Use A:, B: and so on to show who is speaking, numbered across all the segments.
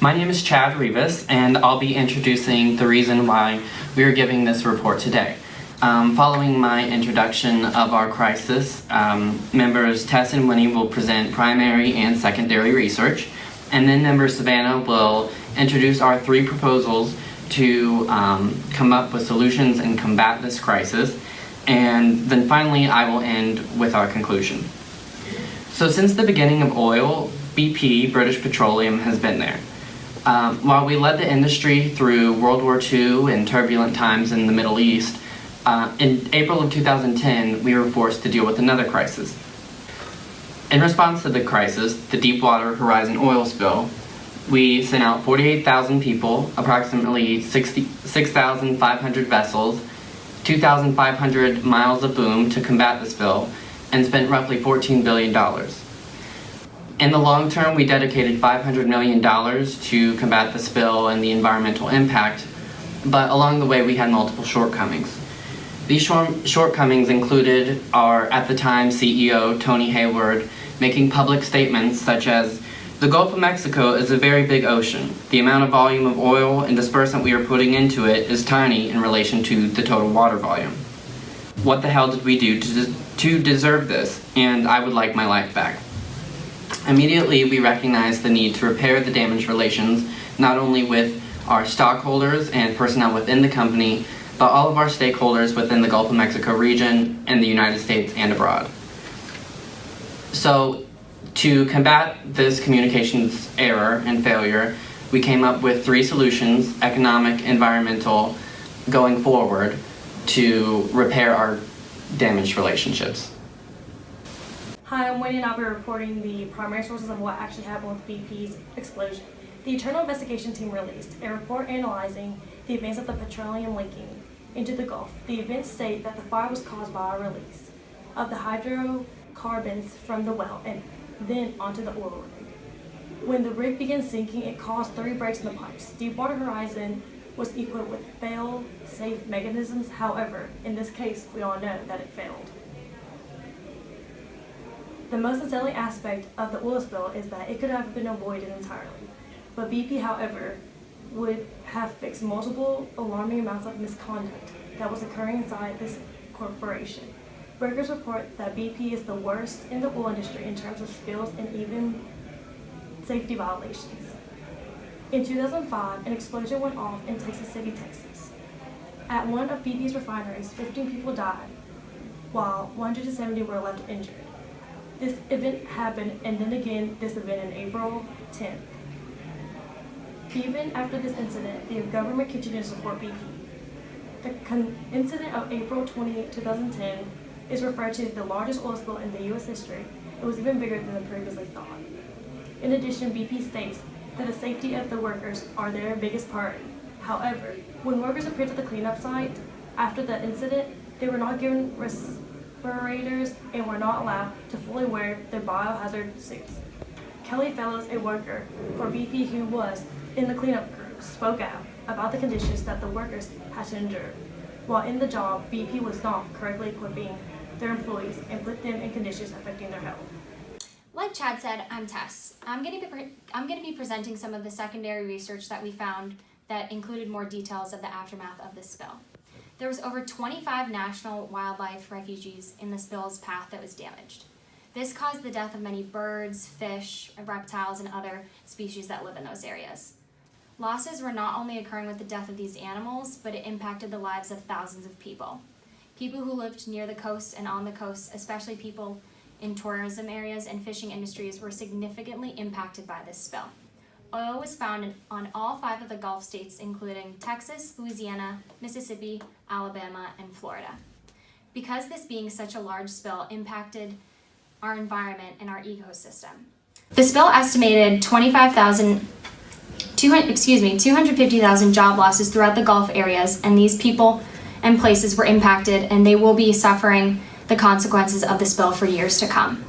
A: My name is Chad Rivas, and I'll be introducing the reason why we are giving this report today. Following my introduction of our crisis, members Tess and Winnie will present primary and secondary research, and then member Savannah will introduce our 3 proposals to come up with solutions and combat this crisis, and then finally I will end with our conclusion. So since the beginning of oil, BP, British Petroleum, has been there. While we led the industry through World War II and turbulent times in the Middle East, in April of 2010, we were forced to deal with another crisis. In response to the crisis, the Deepwater Horizon oil spill, we sent out 48,000 people, approximately 6,500 vessels, 2,500 miles of boom to combat the spill, and spent roughly $14 billion. In the long term, we dedicated $500 million to combat the spill and the environmental impact, but along the way we had multiple shortcomings. These shortcomings included our, at the time, CEO, Tony Hayward, making public statements such as, "The Gulf of Mexico is a very big ocean. The amount of volume of oil and dispersant we are putting into it is tiny in relation to the total water volume. What the hell did we do to deserve this? And I would like my life back." Immediately, we recognized the need to repair the damaged relations, not only with our stockholders and personnel within the company, but all of our stakeholders within the Gulf of Mexico region and the United States and abroad. So, to combat this communications error and failure, we came up with 3 solutions, economic, environmental, going forward, to repair our damaged relationships.
B: Hi, I'm Winnie and I'll be reporting the primary sources of what actually happened with BP's explosion. The Internal Investigation Team released a report analyzing the events of the petroleum leaking into the Gulf. The events state that the fire was caused by a release of the hydrocarbons from the well and then onto the oil rig. When the rig began sinking, it caused 3 breaks in the pipes. Deepwater Horizon was equipped with fail-safe mechanisms. However, in this case, we all know that it failed. The most unsettling aspect of the oil spill is that it could have been avoided entirely. But BP, however, would have fixed multiple alarming amounts of misconduct that was occurring inside this corporation. Workers report that BP is the worst in the oil industry in terms of spills and even safety violations. In 2005, an explosion went off in Texas City, Texas. At one of BP's refineries, 15 people died, while 170 were left injured. This event happened, and then again this event in April 10th. Even after this incident, the government continued to support BP. The incident of April 28, 2010 is referred to as the largest oil spill in the U.S. history. It was even bigger than previously thought. In addition, BP states that the safety of the workers are their biggest priority. However, when workers appeared at the cleanup site after the incident, they were not given respirators and were not allowed to fully wear their biohazard suits. Kelly Fellows, a worker for BP who was in the cleanup crew, spoke out about the conditions that the workers had to endure. While in the job, BP was not correctly equipping their employees and put them in conditions affecting their health.
C: Like Chad said, I'm Tess. I'm going to be presenting some of the secondary research that we found that included more details of the aftermath of this spill. There was over 25 national wildlife refuges in the spill's path that was damaged. This caused the death of many birds, fish, reptiles, and other species that live in those areas. Losses were not only occurring with the death of these animals, but it impacted the lives of thousands of people. People who lived near the coast and on the coast, especially people in tourism areas and fishing industries, were significantly impacted by this spill. Oil was found on all 5 of the Gulf states, including Texas, Louisiana, Mississippi, Alabama, and Florida. Because this being such a large spill impacted our environment and our ecosystem. The spill estimated 250,000 job losses throughout the Gulf areas, and these people and places were impacted, and they will be suffering the consequences of the spill for years to come.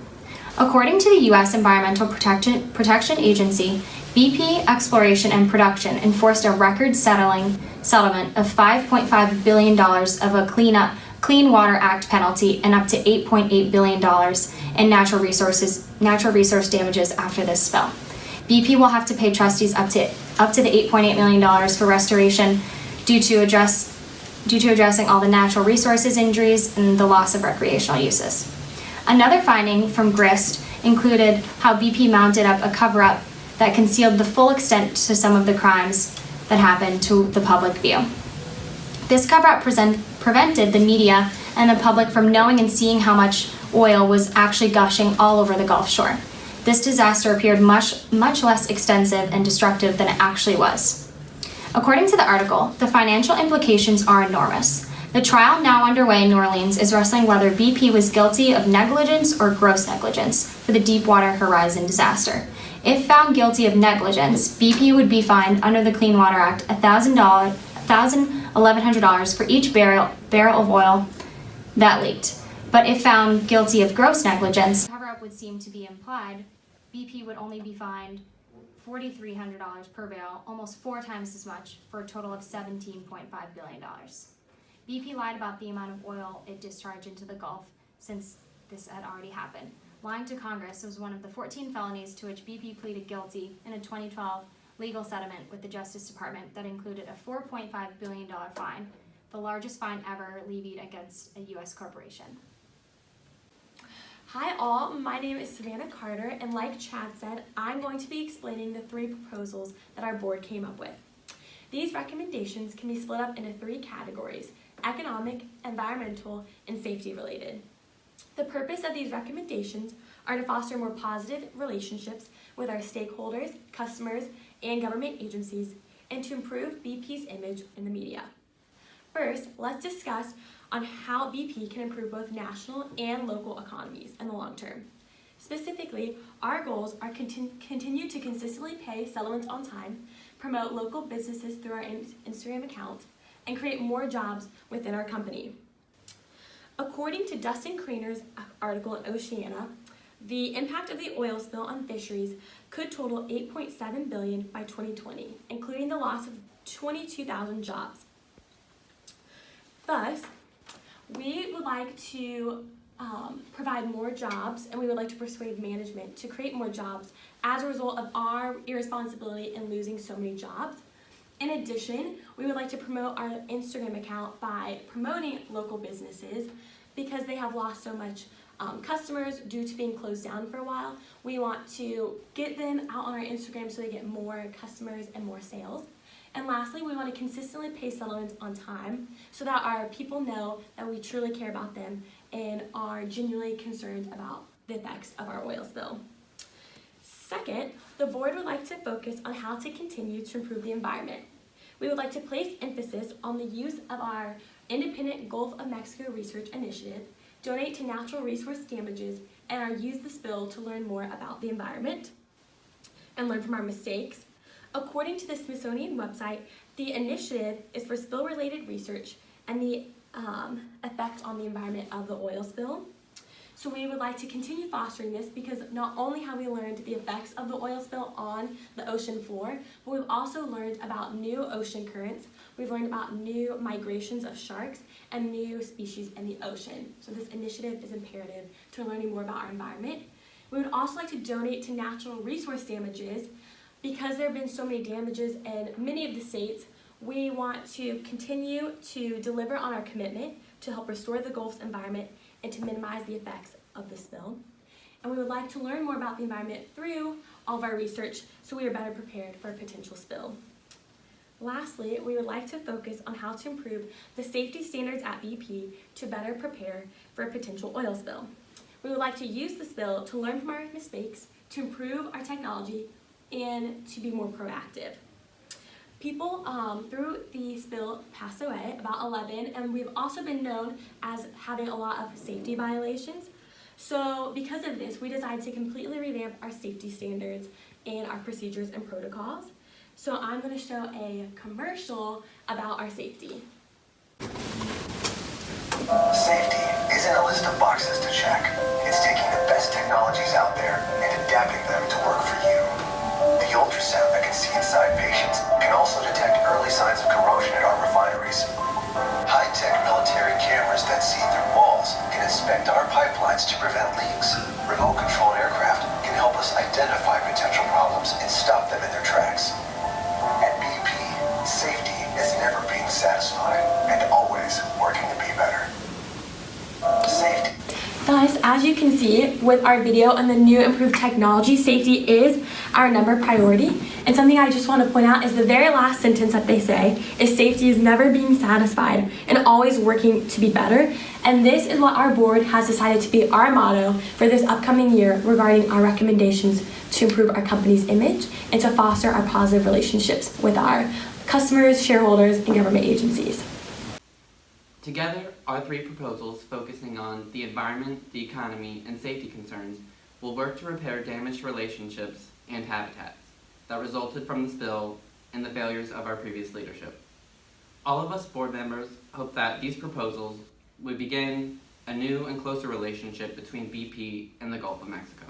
C: According to the U.S. Environmental Protection Agency, BP Exploration and Production enforced a record settlement of $5.5 billion of a Clean Water Act penalty and up to $8.8 billion in natural resource damages after this spill. BP will have to pay trustees up to the $8.8 million for restoration due to addressing all the natural resources injuries and the loss of recreational uses. Another finding from GRIST included how BP mounted up a cover-up that concealed the full extent to some of the crimes that happened to the public view. This cover-up prevented the media and the public from knowing and seeing how much oil was actually gushing all over the Gulf Shore. This disaster appeared much less extensive and destructive than it actually was. According to the article, the financial implications are enormous. The trial now underway in New Orleans is wrestling whether BP was guilty of negligence or gross negligence for the Deepwater Horizon disaster. If found guilty of negligence, BP would be fined under the Clean Water Act $1,100 for each barrel of oil that leaked. But if found guilty of gross negligence, cover-up would seem to be implied, BP would only be fined $4,300 per barrel, almost 4 times as much, for a total of $17.5 billion. BP lied about the amount of oil it discharged into the Gulf since this had already happened. Lying to Congress was one of the 14 felonies to which BP pleaded guilty in a 2012 legal settlement with the Justice Department that included a $4.5 billion fine, the largest fine ever levied against a U.S. corporation.
D: Hi all, my name is Savannah Carter, and like Chad said, I'm going to be explaining the 3 proposals that our board came up with. These recommendations can be split up into 3 categories: economic, environmental, and safety related. The purpose of these recommendations are to foster more positive relationships with our stakeholders, customers, and government agencies, and to improve BP's image in the media. First, let's discuss on how BP can improve both national and local economies in the long term. Specifically, our goals are continue to consistently pay settlements on time, promote local businesses through our Instagram account, and create more jobs within our company. According to Dustin Craner's article in Oceana, the impact of the oil spill on fisheries could total $8.7 billion by 2020, including the loss of 22,000 jobs. Thus, we would like to provide more jobs, and we would like to persuade management to create more jobs as a result of our irresponsibility in losing so many jobs. In addition, we would like to promote our Instagram account by promoting local businesses because they have lost so much customers due to being closed down for a while. We want to get them out on our Instagram so they get more customers and more sales. And lastly, we want to consistently pay settlements on time so that our people know that we truly care about them and are genuinely concerned about the effects of our oil spill. Second, the board would like to focus on how to continue to improve the environment. We would like to place emphasis on the use of our independent Gulf of Mexico research initiative, donate to natural resource damages, and use the spill to learn more about the environment and learn from our mistakes. According to the Smithsonian website, the initiative is for spill-related research and the effect on the environment of the oil spill. So we would like to continue fostering this because not only have we learned the effects of the oil spill on the ocean floor, but we've also learned about new ocean currents. We've learned about new migrations of sharks and new species in the ocean. So this initiative is imperative to learning more about our environment. We would also like to donate to natural resource damages. Because there have been so many damages in many of the states, we want to continue to deliver on our commitment to help restore the Gulf's environment and to minimize the effects of the spill. And we would like to learn more about the environment through all of our research so we are better prepared for a potential spill. Lastly, we would like to focus on how to improve the safety standards at BP to better prepare for a potential oil spill. We would like to use the spill to learn from our mistakes, to improve our technology, and to be more proactive. People through the spill passed away, about 11, and we've also been known as having a lot of safety violations. So because of this, we decided to completely revamp our safety standards and our procedures and protocols. So I'm going to show a commercial about our safety.
E: Safety isn't a list of boxes to check. It's taking the best technologies out there and adapting them to work for you. The ultrasound that can see inside patients can also detect early signs of corrosion at our refineries. High-tech military cameras that see through walls can inspect our pipelines to prevent leaks. Remote-controlled aircraft can help us identify potential problems and stop them in their tracks. At BP, safety is never being satisfied and always working to be better. Safety.
D: Thus, as you can see with our video and the new improved technology, safety is our number priority. And something I just want to point out is the very last sentence that they say is safety is never being satisfied and always working to be better. And this is what our board has decided to be our motto for this upcoming year regarding our recommendations to improve our company's image and to foster our positive relationships with our customers, shareholders, and government agencies.
A: Together, our three proposals focusing on the environment, the economy, and safety concerns will work to repair damaged relationships and habitats that resulted from the spill and the failures of our previous leadership. All of us board members hope that these proposals would begin a new and closer relationship between BP and the Gulf of Mexico.